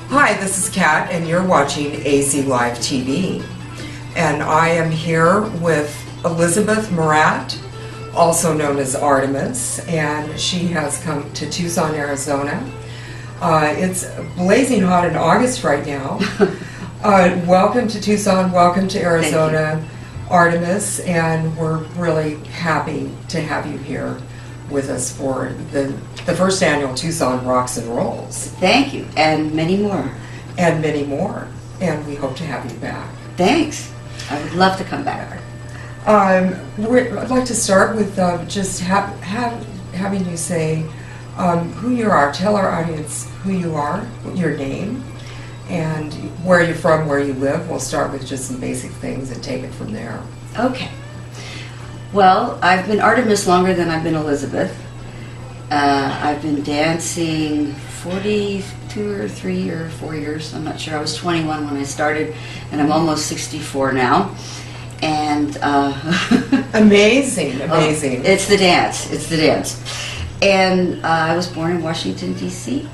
Hi, this is Kat, and you're watching AZ Live TV. And I am here with Artemis Mourat, also known as Artemis, and she has come to Tucson, Arizona. It's blazing hot in August right now. Welcome to Tucson, welcome to Arizona, Artemis, and we're really happy to have you here with us for the first annual Tucson Rocks and Rolls. Thank you, and many more. And many more, and we hope to have you back. Thanks. I would love to come back. I'd like to start with just having you say who you are. Tell our audience who you are, your name, and where you're from, where you live. We'll start with just some basic things and take it from there. Okay. Well, I've been Artemis longer than I've been Elizabeth. I've been dancing 42 or 3 or 4 years. I'm not sure. I was 21 when I started, and I'm almost 64 now. And amazing. Oh, it's the dance. It's the dance. And I was born in Washington, D.C.,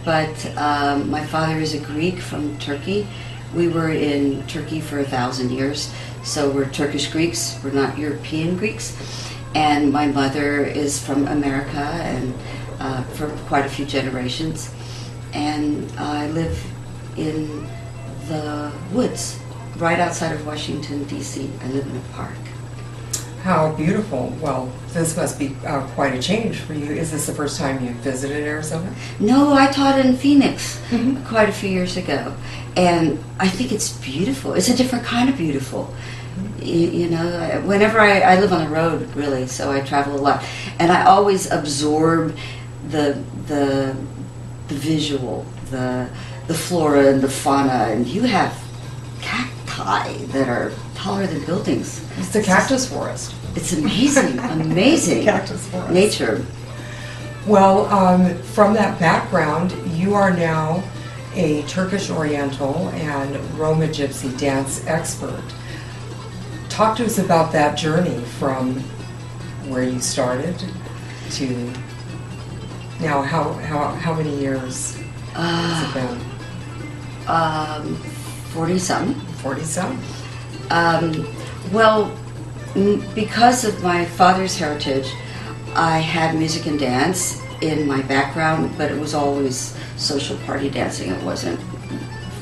but my father is a Greek from Turkey. We were in Turkey for 1,000 years, so we're Turkish Greeks. We're not European Greeks. And my mother is from America, and for quite a few generations. And I live in the woods, right outside of Washington, D.C. I live in a park. How beautiful. Well, this must be quite a change for you. Is this the first time you've visited Arizona? No, I taught in Phoenix quite a few years ago. And I think it's beautiful. It's a different kind of beautiful. You know, whenever I live on the road, really, so I travel a lot, and I always absorb the visual, the flora and the fauna, and you have cacti that are taller than buildings. It's the cactus forest. It's amazing, amazing Cactus forest. Nature. Well, from that background, you are now a Turkish Oriental and Roma Gypsy dance expert. Talk to us about that journey from where you started to now. How many years has it been? 40-some. 40-some? Well, because of my father's heritage, I had music and dance in my background, but it was always social party dancing. It wasn't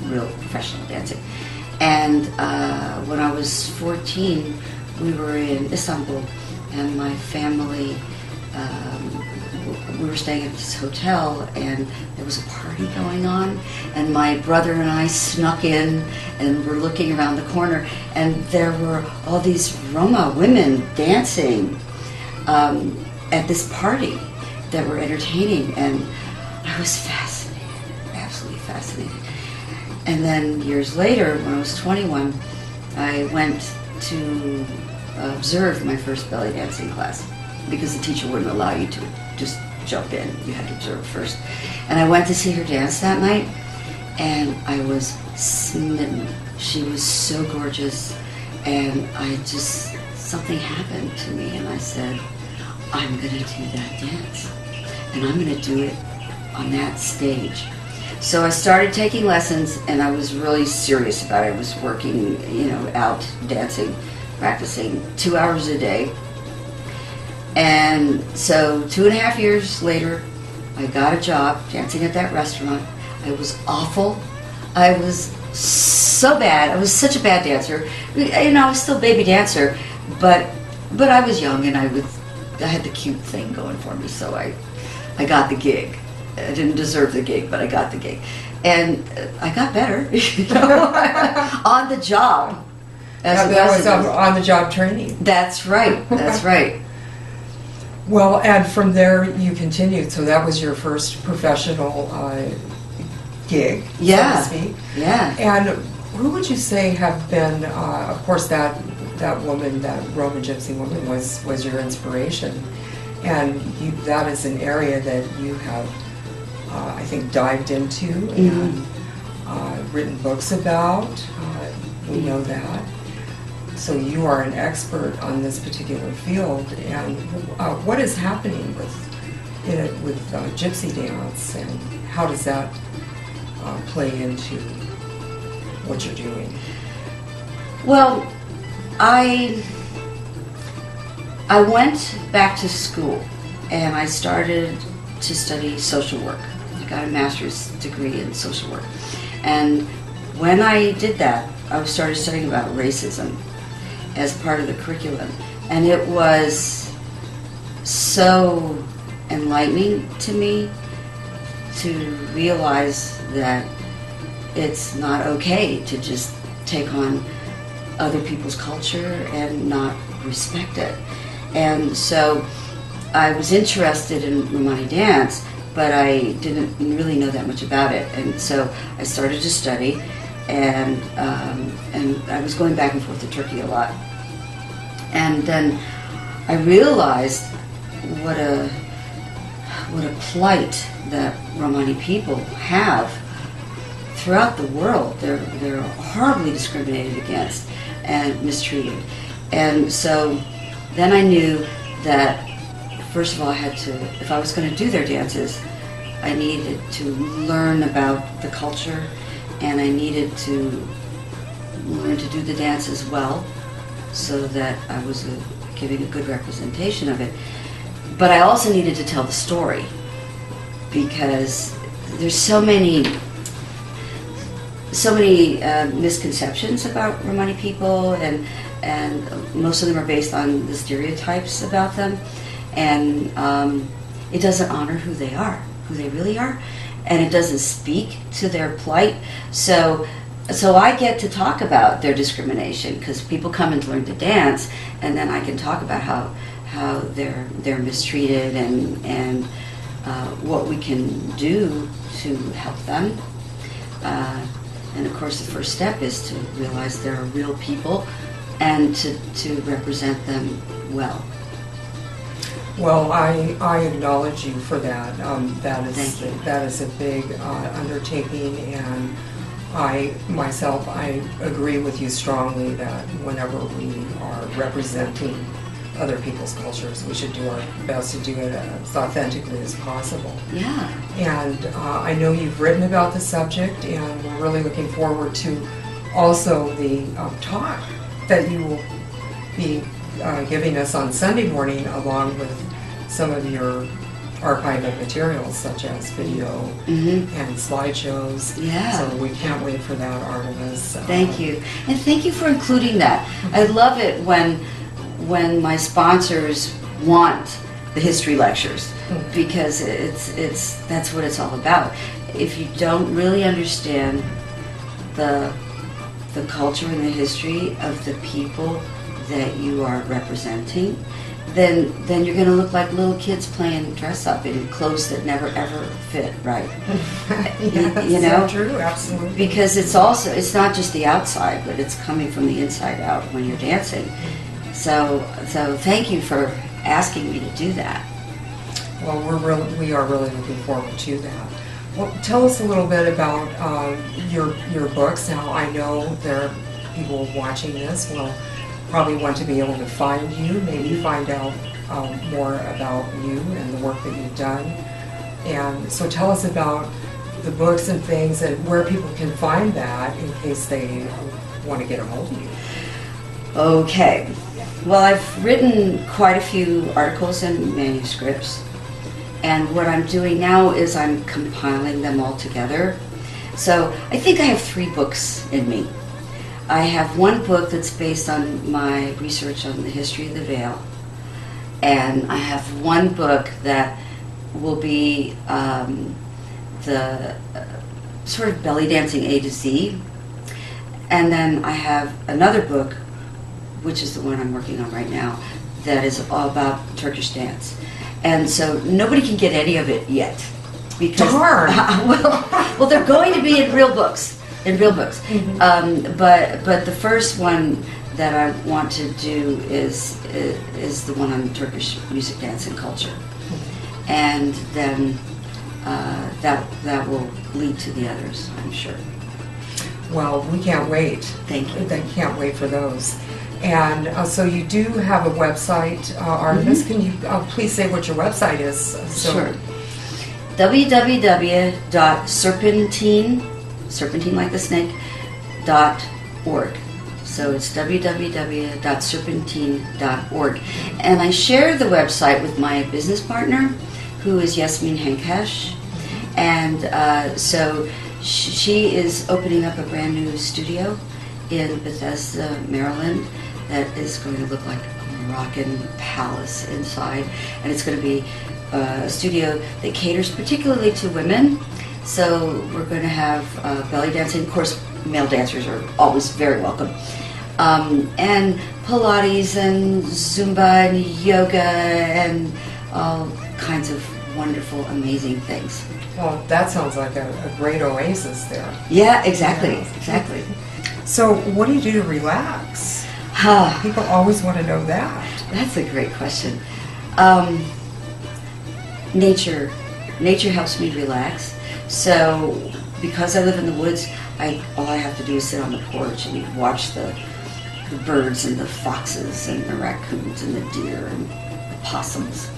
real professional dancing. And when I was 14, we were in Istanbul, and my family, we were staying at this hotel, and there was a party going on, and my brother and I snuck in, and we're looking around the corner, and there were all these Roma women dancing at this party that were entertaining, and I was fascinated, absolutely fascinated. And then years later, when I was 21, I went to observe my first belly dancing class because the teacher wouldn't allow you to just jump in. You had to observe first. And I went to see her dance that night, and I was smitten. She was so gorgeous, and something happened to me, and I said, I'm going to do that dance, and I'm going to do it on that stage. So I started taking lessons, and I was really serious about it. I was working, out dancing, practicing 2 hours a day. And so 2.5 years later, I got a job dancing at that restaurant. I was awful. I was so bad. I was such a bad dancer. I was still a baby dancer, but I was young, and I had the cute thing going for me, so I got the gig. I didn't deserve the gig, but I got the gig. And I got better, on the job. That was on-the-job training. That's right, that's right. Well, and from there you continued, so that was your first professional gig, Yeah. so to speak. Yeah. And who would you say have been, of course, that woman, that Roman Gypsy woman, was your inspiration, and that is an area that you have, I think, dived into and written books about. We know that. So you are an expert on this particular field, and what is happening with Gypsy dance, and how does that play into what you're doing? Well, I went back to school and I started to study social work. I got a master's degree in social work, and when I did that, I started studying about racism as part of the curriculum, and it was so enlightening to me to realize that it's not okay to just take on other people's culture and not respect it. And so I was interested in Romani dance, but I didn't really know that much about it, and so I started to study, and I was going back and forth to Turkey a lot. And then I realized what a plight that Romani people have throughout the world. They're horribly discriminated against and mistreated. And so then I knew that, first of all, I had to, if I was going to do their dances, I needed to learn about the culture, and I needed to learn to do the dances well, so that I was giving a good representation of it. But I also needed to tell the story, because there's so many misconceptions about Romani people, and most of them are based on the stereotypes about them, and it doesn't honor who they are, who they really are, and it doesn't speak to their plight. So I get to talk about their discrimination, because people come and learn to dance, and then I can talk about how they're mistreated, and what we can do to help them. And of course, the first step is to realize they're real people, and to represent them well. Well, I acknowledge you for that. That is a big undertaking, and I myself agree with you strongly that whenever we are representing other people's cultures, we should do our best to do it as authentically as possible. Yeah. And I know you've written about the subject, and we're really looking forward to also the talk that you will be giving us on Sunday morning, along with some of your archival materials, such as video and slideshows. Yeah. So we can't wait for that, Artemis. Thank you. And thank you for including that. I love it when my sponsors want the history lectures, because that's what it's all about. If you don't really understand the culture and the history of the people that you are representing, then you're going to look like little kids playing dress up in clothes that never ever fit right. Yes, you know, so true, absolutely. Because it's not just the outside, but it's coming from the inside out when you're dancing. So thank you for asking me to do that. Well, we are really looking forward to that. Well, tell us a little bit about your books. Now, I know there are people watching this will probably want to be able to find you, maybe find out more about you and the work that you've done. And so tell us about the books and things, and where people can find that in case they want to get a hold of you. Okay. Well, I've written quite a few articles and manuscripts, and what I'm doing now is I'm compiling them all together. So I think I have 3 books in me. I have one book that's based on my research on the history of the veil, and I have one book that will be the sort of belly dancing A to Z, and then I have another book, which is the one I'm working on right now, that is all about Turkish dance. And so nobody can get any of it yet, because Darn. well, they're going to be in real books. in real books. But the first one that I want to do is the one on Turkish music, dance, and culture, and then that will lead to the others, I'm sure. Well, we can't wait. Thank you. They can't wait for those. And so you do have a website, Artemis. Can you please say what your website is? Sure. www.serpentine like the snake, .org. So it's www.serpentine.org. And I share the website with my business partner, who is Yasmin Henkesh. And so she is opening up a brand new studio in Bethesda, Maryland, that is going to look like a Moroccan palace inside. And it's going to be a studio that caters particularly to women. So we're going to have belly dancing. Of course, male dancers are always very welcome. And Pilates and Zumba and yoga and all kinds of wonderful, amazing things. Well, that sounds like a great oasis there. Yeah, exactly, exactly. So what do you do to relax? People always want to know that. That's a great question. Nature helps me relax. So because I live in the woods, all I have to do is sit on the porch and watch the birds and the foxes and the raccoons and the deer and the possums.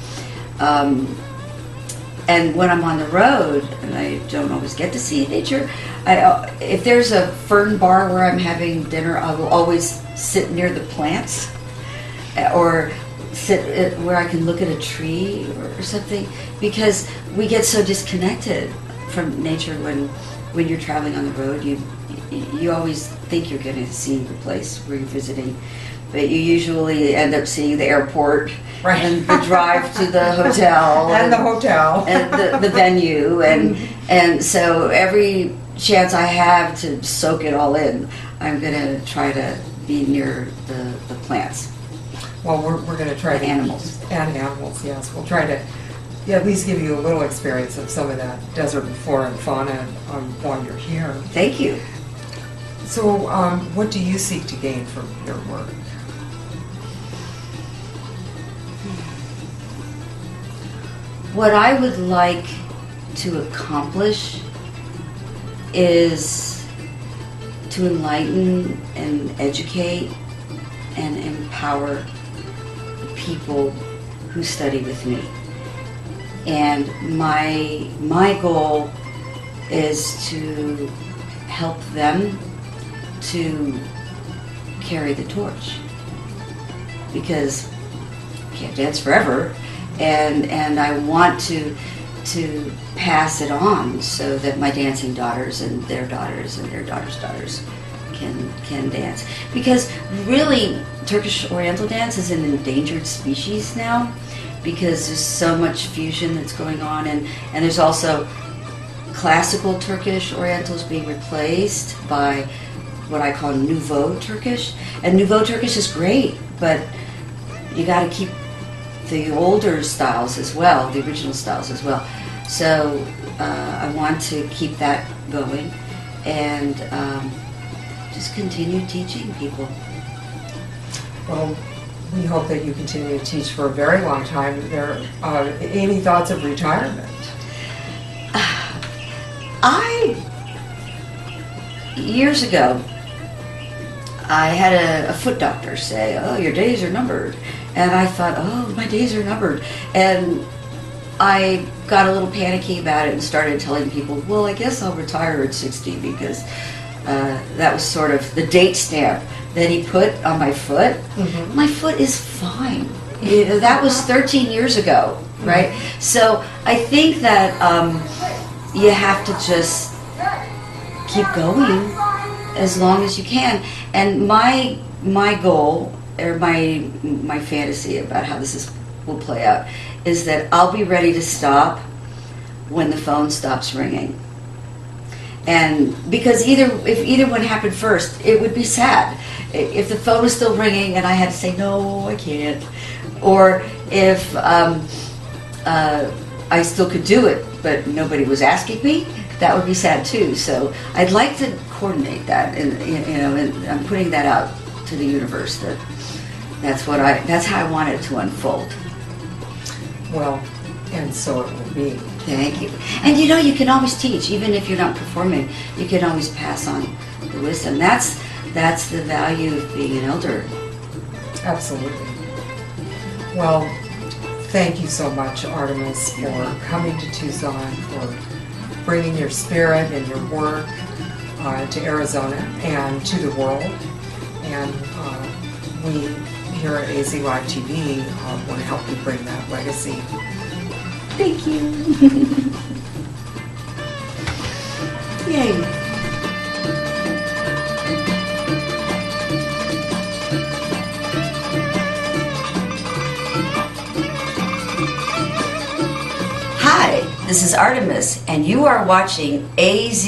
And when I'm on the road and I don't always get to see nature, if there's a fern bar where I'm having dinner, I will always sit near the plants or sit where I can look at a tree or something, because we get so disconnected from nature when you're traveling on the road. You always think you're going to see the place where you're visiting, but you usually end up seeing the airport, right, and the drive to the hotel and the hotel and the venue, and so every chance I have to soak it all in, I'm going to try to be near the plants. Well, we're going to try and animals. And animals, yes. We'll try to at least give you a little experience of some of that desert flora and fauna while you're here. Thank you. So, what do you seek to gain from your work? What I would like to accomplish is to enlighten and educate and empower people who study with me. And my goal is to help them to carry the torch, because I can't dance forever, and I want to pass it on so that my dancing daughters and their daughters and their daughters' daughters can dance. Because really, Turkish Oriental dance is an endangered species now, because there's so much fusion that's going on, and there's also classical Turkish Orientals being replaced by what I call Nouveau Turkish. And Nouveau Turkish is great, but you got to keep the older styles as well, the original styles as well. So I want to keep that going and just continue teaching people. Well, we hope that you continue to teach for a very long time. Any thoughts of retirement? Years ago, I had a foot doctor say, "Oh, your days are numbered." And I thought, "Oh, my days are numbered." And I got a little panicky about it and started telling people, "Well, I guess I'll retire at 60 because that was sort of the date stamp that he put on my foot." Mm-hmm. My foot is fine. That was 13 years ago, right? Mm-hmm. So I think that you have to just keep going as long as you can. And my goal, or my fantasy about how this will play out, is that I'll be ready to stop when the phone stops ringing. And because if either one happened first, it would be sad. If the phone was still ringing and I had to say, "No, I can't," or if I still could do it but nobody was asking me, that would be sad too. So I'd like to coordinate that, and and I'm putting that out to the universe. That's how I want it to unfold. Well, and so it will be. Thank you. And you can always teach, even if you're not performing. You can always pass on the wisdom. That's the value of being an elder. Absolutely. Well, thank you so much, Artemis, for coming to Tucson, for bringing your spirit and your work to Arizona and to the world. And we here at AZ Live TV want to help you bring that legacy. Thank you. Yay. Hi, this is Artemis, and you are watching AZ.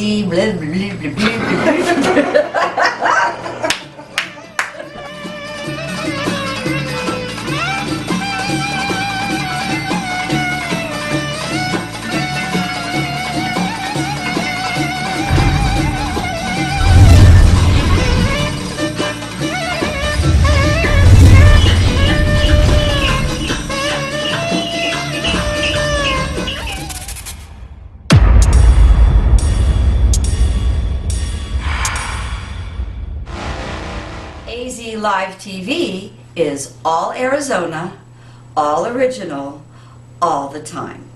AZ Live TV is all Arizona, all original, all the time.